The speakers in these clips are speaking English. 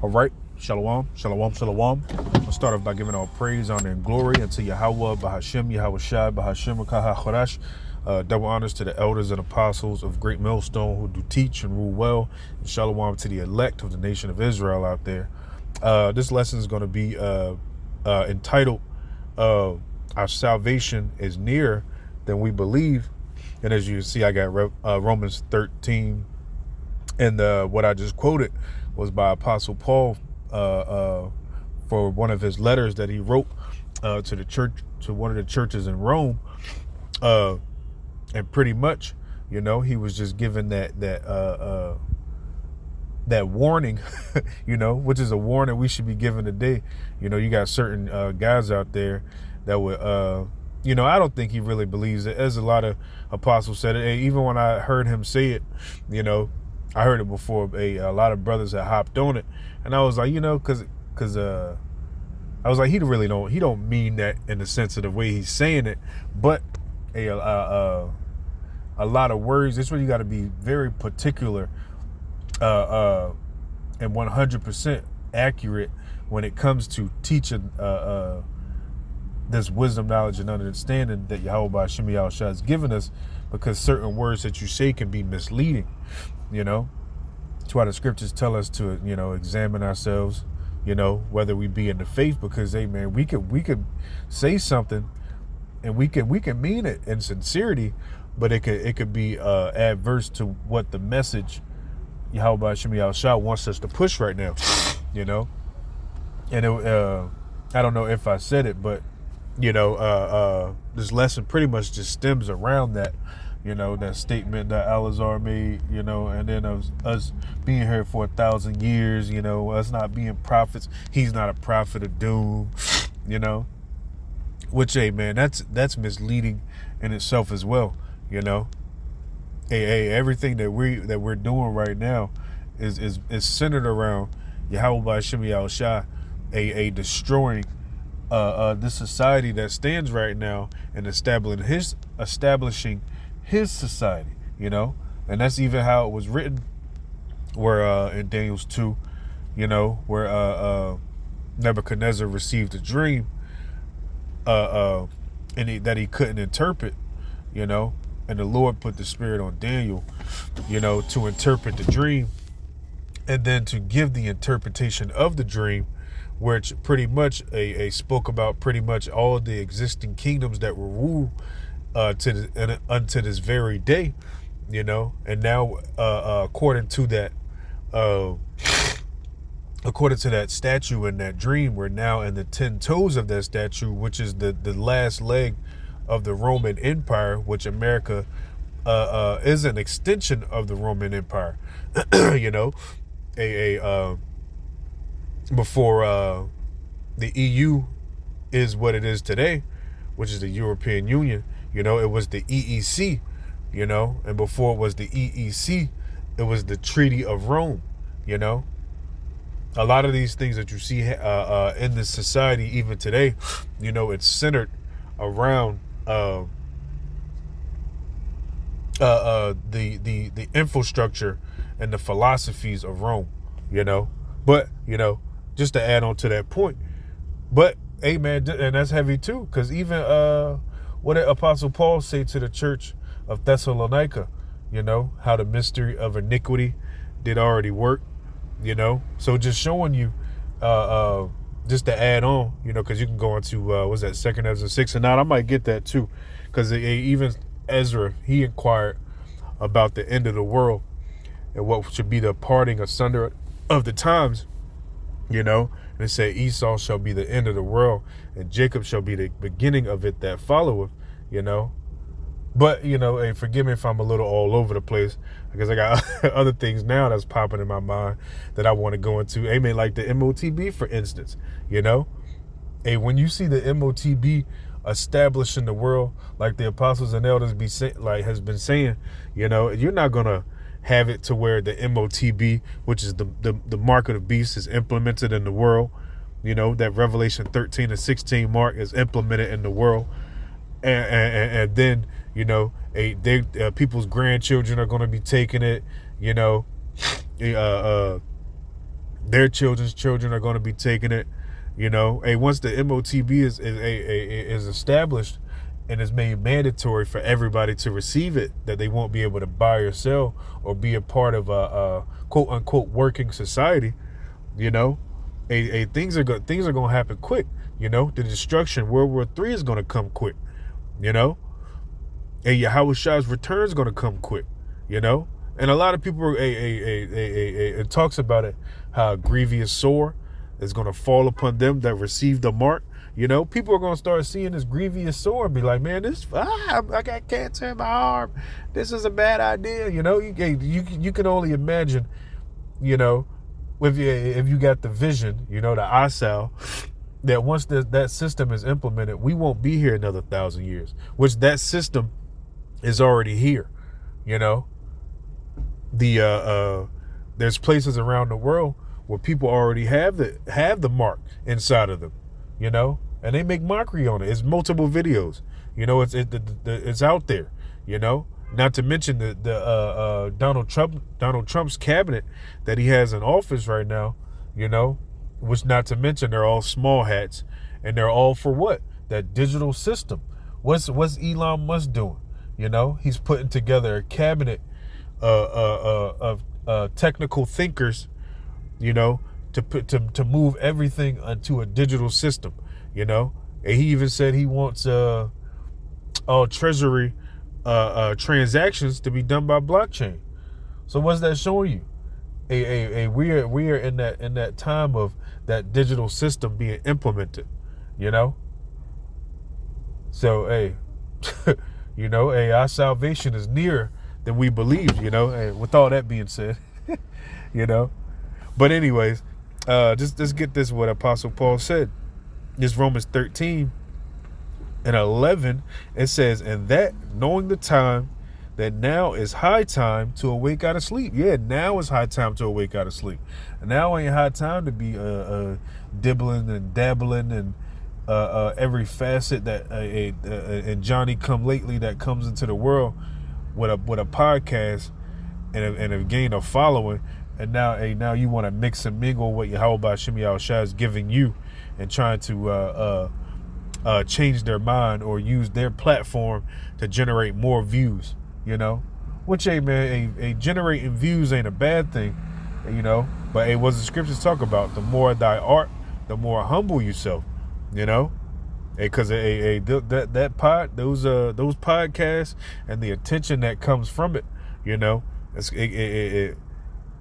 All right, shalom, shalom, shalom. I'll start off by giving all praise, honor, and glory unto Yahweh, Bahashem, Yahweh Shai, Bahashem, Kaha Chorash. Double honors to the elders and apostles of Great Millstone who do teach and rule well. And shalom to the elect of the nation of Israel out there. This lesson is going to be entitled, Our Salvation is Nearer Than We Believe. And as you can see, I got Romans 13. And what I just quoted was by Apostle Paul for one of his letters that he wrote to the church, to one of the churches in Rome. And pretty much, you know, he was just given that warning, you know, which is a warning we should be given today. You know, you got certain guys out there that would, you know, I don't think he really believes it. As a lot of apostles said it, and even when I heard him say it, you know, I heard it before. A lot of brothers had hopped on it, and I was like, you know, because I was like, he don't mean that in the sense of the way he's saying it, but a lot of words. This is where you got to be very particular, and 100% accurate when it comes to teaching this wisdom, knowledge, and understanding that Yahweh Shemi Yahushua has given us, because certain words that you say can be misleading. You know, that's why the scriptures tell us to, you know, examine ourselves, you know, whether we be in the faith, because, hey, man, we could say something and we can mean it in sincerity, but it could be adverse to what the message Yahweh Shemi Yahushua wants us to push right now, you know. And I don't know if I said it, but, you know, this lesson pretty much just stems around that. You know, that statement that Alazar made, you know, and then us being here for 1,000 years, you know, us not being prophets. He's not a prophet of doom, you know, which, hey, man, that's misleading in itself as well, you know. Hey, everything that we're doing right now is centered around Yahweh Shemi Yahushua, a destroying this society that stands right now and establishing his society, you know. And that's even how it was written, where in Daniel's 2, you know, where Nebuchadnezzar received a dream and that he couldn't interpret, you know, and the Lord put the spirit on Daniel, you know, to interpret the dream and then to give the interpretation of the dream, which pretty much spoke about pretty much all the existing kingdoms that were ruled unto this very day, you know. And now according to that statue in that dream, we're now in the 10 toes of that statue, which is the last leg of the Roman Empire, which America is an extension of the Roman Empire. You know, before the EU is what it is today, which is the European Union. You know, it was the EEC, you know, and before it was the EEC, it was the Treaty of Rome, you know. A lot of these things that you see in this society, even today, you know, it's centered around the infrastructure and the philosophies of Rome, you know. But, you know, just to add on to that point, but, hey, man, and that's heavy too, because even what did Apostle Paul say to the church of Thessalonica? You know, how the mystery of iniquity did already work, you know. So just showing you, just to add on, you know, because you can go into, what's that, 2 Ezra 6 and 9. I might get that too, because even Ezra, he inquired about the end of the world and what should be the parting asunder of the times, you know. And it said Esau shall be the end of the world and Jacob shall be the beginning of it that followeth, you know. But, you know, hey, forgive me if I'm a little all over the place, because I got other things now that's popping in my mind that I want to go into. Hey, man, like the MOTB, for instance, you know. Hey, when you see the MOTB establishing the world, like the apostles and elders has been saying, you know, you're not going to have it to where the MOTB, which is the mark of the beast, is implemented in the world. You know, that Revelation 13 and 16 mark is implemented in the world. And then, you know, people's grandchildren are going to be taking it, you know. Their children's children are going to be taking it. You know, once the MOTB is established and is made mandatory for everybody to receive it, that they won't be able to buy or sell or be a part of a quote unquote working society. You know, things are going to happen quick. You know, the destruction, World War III is going to come quick. You know, Yahweh Shah's return is going to come quick. You know, and a lot of people it talks about it, how a grievous sore is going to fall upon them that receive the mark. You know, people are going to start seeing this grievous sore and be like, man, I got cancer in my arm. This is a bad idea. You know, you can only imagine, you know, if you got the vision, you know, the eyesal, that once that system is implemented, we won't be here another 1,000 years, which that system is already here. You know, there's places around the world where people already have the mark inside of them, you know, and they make mockery on it. It's multiple videos, you know. It's out there, you know. Not to mention the Donald Trump's cabinet that he has in office right now, you know. Which, not to mention, they're all small hats, and they're all for what? That digital system. What's Elon Musk doing? You know, he's putting together a cabinet of technical thinkers, you know, to move everything into a digital system, you know. And he even said he wants all treasury transactions to be done by blockchain. So what's that showing you? We are in that time of that digital system being implemented, you know. So you know, our salvation is nearer than we believe, you know. And with all that being said, you know. But anyways, just get this, what Apostle Paul said. This Romans 13:11, it says, and that knowing the time, that now is high time to awake out of sleep. Yeah, now is high time to awake out of sleep. Now ain't high time to be dibbling and dabbling and every facet that and Johnny come lately that comes into the world with a podcast and have gained a following. And now you want to mix and mingle what Yahweh Shemi Shah is giving you and trying to change their mind or use their platform to generate more views, you know. Which, man, generating views ain't a bad thing, you know. But what the scriptures talk about, the more thy art, the more humble yourself, you know. Because those podcasts and the attention that comes from it, you know,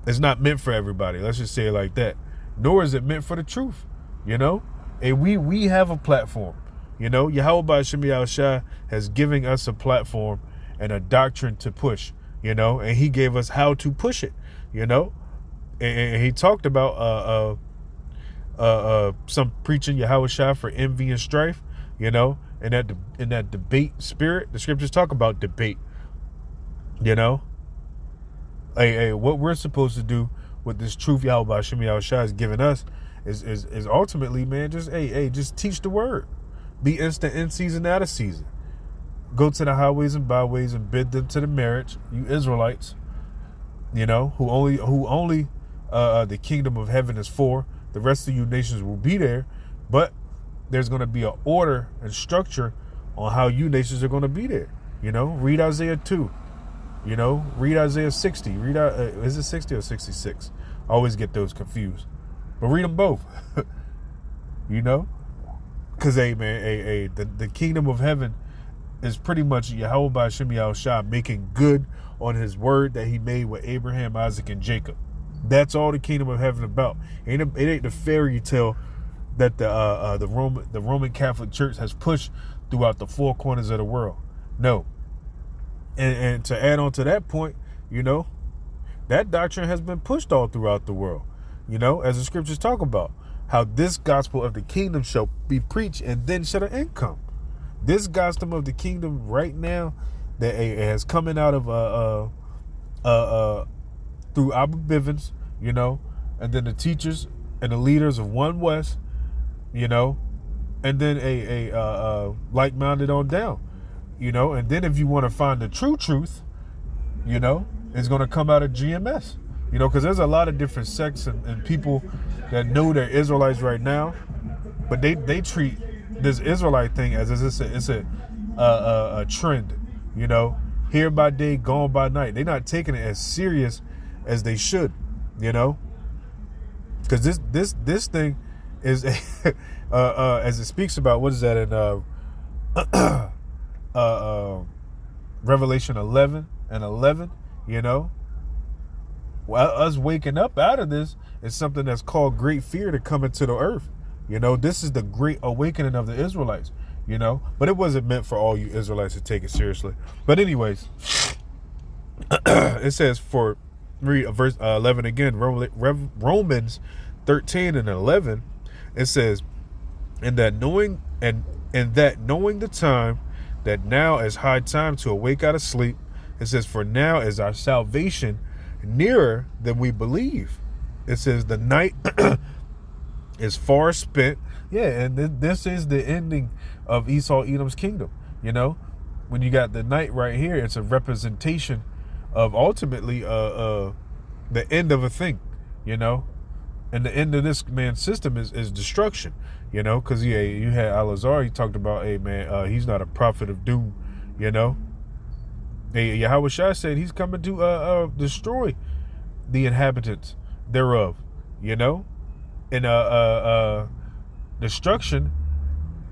it's not meant for everybody. Let's just say it like that. Nor is it meant for the truth, you know. And we have a platform, you know. Yahweh Shemi Shah has given us a platform and a doctrine to push, you know. And he gave us how to push it, you know. And he talked about some preaching Yahweh Shah for envy and strife, you know. In that debate spirit, the scriptures talk about debate, you know. What we're supposed to do with this truth Yahweh Shemi Shah has given us is ultimately, man, just teach the word. Be instant in season, out of season. Go to the highways and byways and bid them to the marriage, you Israelites, you know, who only the kingdom of heaven is for. The rest of you nations will be there, but there's going to be an order and structure on how you nations are going to be there. You know, read Isaiah 2. You know, read Isaiah 60. Is it 60 or 66? I always get those confused. But read them both. You know? Because, the kingdom of heaven is pretty much Yahweh Shemi Shah making good on his word that he made with Abraham, Isaac, and Jacob. That's all the kingdom of heaven about. It ain't the fairy tale that the Roman Catholic Church has pushed throughout the four corners of the world. No. And to add on to that point, you know, that doctrine has been pushed all throughout the world. You know, as the scriptures talk about, how this gospel of the kingdom shall be preached and then shall an end come. This gospel of the kingdom right now that has coming out of through Abba Bivens, you know, and then the teachers and the leaders of One West, you know, and then like-minded on down, you know. And then if you want to find the true truth, you know, it's going to come out of GMS, You know, because there's a lot of different sects and people that know they're Israelites right now, but they treat this Israelite thing as it's a trend. You know, here by day, gone by night. They're not taking it as serious as they should. You know, because this thing is as it speaks about, what is that in Revelation 11:11. You know, well, us waking up out of this is something that's called great fear to come into the earth. You know, this is the great awakening of the Israelites. You know, but it wasn't meant for all you Israelites to take it seriously. But anyways, it says for read verse 11 again, Romans 13:11. It says, and that knowing the time, that now is high time to awake out of sleep. It says, for now is our salvation nearer than we believe. It says the night is far spent. Yeah, and this is the ending of Esau Edom's kingdom. You know, when you got the night right here, it's a representation of ultimately the end of a thing. You know, and the end of this man's system is destruction. You know, because yeah, you had Al-Azhar, he talked about, hey man, he's not a prophet of doom. You know, Yahweh Shai said he's coming to destroy the inhabitants thereof. You know, and destruction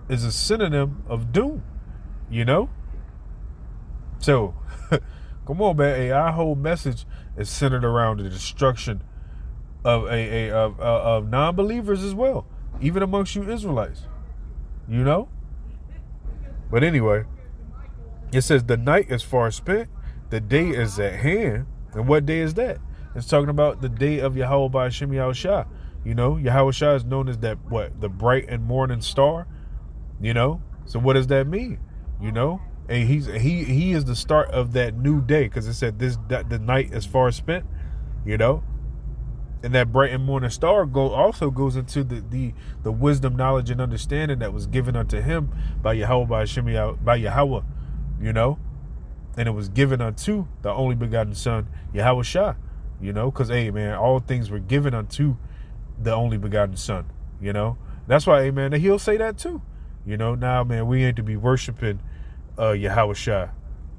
is a synonym of doom. You know, so come on, man. Hey, our whole message is centered around the destruction of non-believers as well, even amongst you Israelites. You know, but anyway, it says the night is far spent, the day is at hand. And what day is that? It's talking about the day of Yahweh by Hashem Yahushua. You know, Yahweh Shai is known as that, what, the bright and morning star. You know, so what does that mean? You know, and he is the start of that new day, because it said the night is far spent. You know, and that bright and morning star also goes into the wisdom, knowledge, and understanding that was given unto him by Yahweh by Hashem by Yahweh. You know, and it was given unto the only begotten Son, Yahweh Shai. You know, because hey man, all things were given unto the only begotten Son. You know, that's why, amen, he'll say that too. You know, now man, we ain't to be worshiping Yahweh Shai.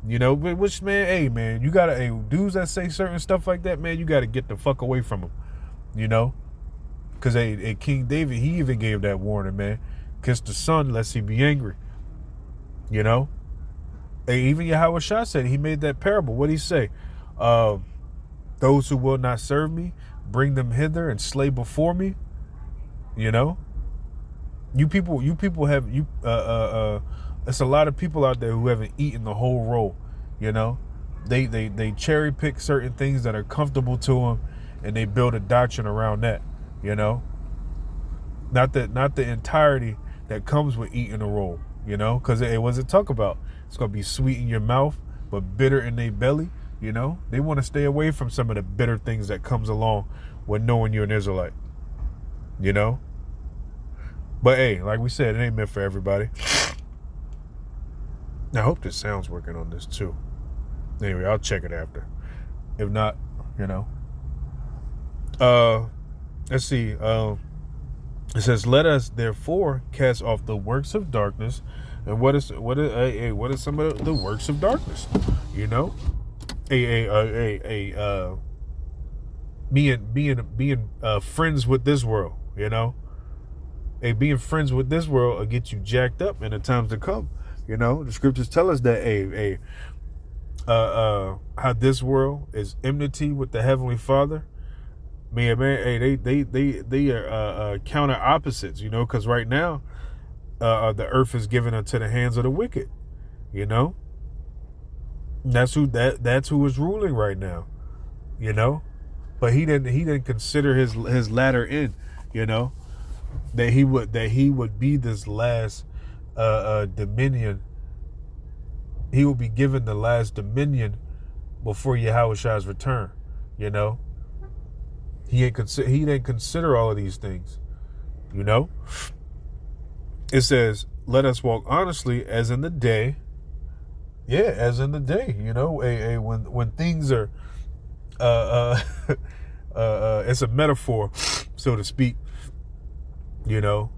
You know, which man, hey man, you gotta, hey, dudes that say certain stuff like that, man, you gotta get the fuck away from them. You know, because hey, King David, he even gave that warning, man. Kiss the Son lest he be angry. You know, hey, even Yahweh Shai said, he made that parable. What'd he say? Those who will not serve me, bring them hither and slay before me. You know, you people have it's a lot of people out there who haven't eaten the whole roll. You know, they cherry pick certain things that are comfortable to them, and they build a doctrine around that. You know, not the entirety that comes with eating a roll. You know, because it was it talk about, it's gonna be sweet in your mouth but bitter in their belly. You know, they want to stay away from some of the bitter things that comes along with knowing you're an Israelite. You know, but hey, like we said, it ain't meant for everybody. I hope this sound's working on this too. Anyway, I'll check it after. If not, you know. Let's see. It says, "Let us therefore cast off the works of darkness." And what is some of the works of darkness? You know, being friends with this world. You know, being friends with this world will get you jacked up in the times to come. You know, the scriptures tell us that how this world is enmity with the Heavenly Father. Man, they are counter opposites. You know, because right now, the earth is given unto the hands of the wicked. You know, that's who is ruling right now. You know, but he didn't consider his latter end. You know, that he would be this last dominion. He will be given the last dominion before Yahweh Shai's return. You know, he didn't consider all of these things. You know, it says, "Let us walk honestly as in the day." Yeah, as in the day. You know, when things are it's a metaphor, so to speak, you know,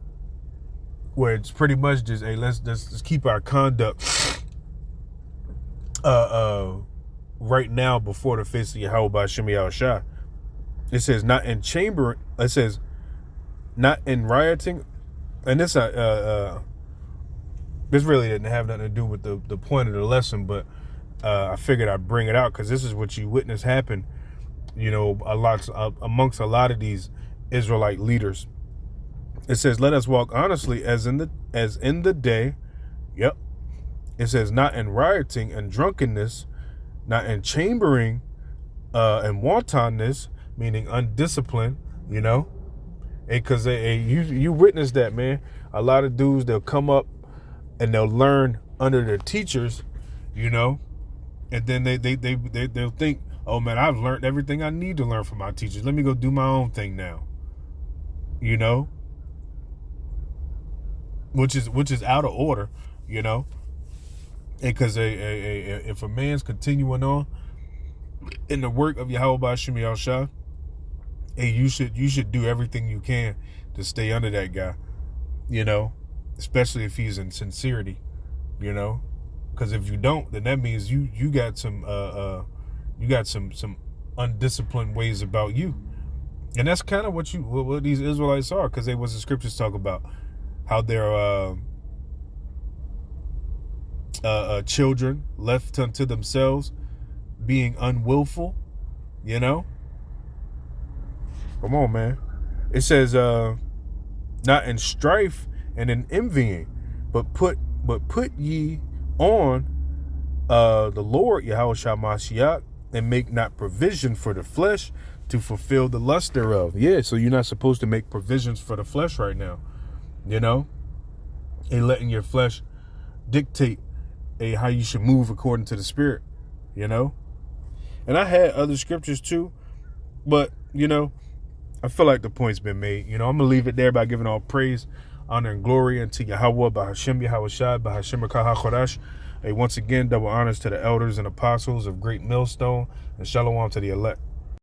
where it's pretty much just, hey, let's just keep our conduct right now before the face of Yahweh B'Shem Yahushua. It says not in chamber. It says not in rioting, and this really didn't have nothing to do with the point of the lesson, but I figured I'd bring it out because this is what you witness happen, you know, amongst a lot of these Israelite leaders. It says, "Let us walk honestly as in the day." Yep. It says, "Not in rioting and drunkenness, not in chambering, and wantonness," meaning undisciplined. You know, because you witness that, man. A lot of dudes, they'll come up and they'll learn under their teachers, you know, and then they'll think, oh man, I've learned everything I need to learn from my teachers. Let me go do my own thing now. You know, which is out of order, you know, because if a man's continuing on in the work of Yahweh B'Shem Yahushua, hey, you should do everything you can to stay under that guy, you know, especially if he's in sincerity, you know, because if you don't, then that means you got some undisciplined ways about you, and that's kind of what these Israelites are, because they was the scriptures talk about how they're children left unto themselves, being unwillful, you know. Come on, man. It says, not in strife and in envying, but put ye on the Lord Yahushua Mashiach, and make not provision for the flesh to fulfill the lust thereof. Yeah, so you're not supposed to make provisions for the flesh right now, you know, and letting your flesh dictate how you should move according to the Spirit, you know. And I had other scriptures too, but, you know, I feel like the point's been made. You know, I'm going to leave it there by giving all praise, honor, and glory unto Yahweh B'Shem Yahushua B'Shem HaKahachodash. Hey, once again, double honors to the elders and apostles of Great Millstone, and shalom to the elect.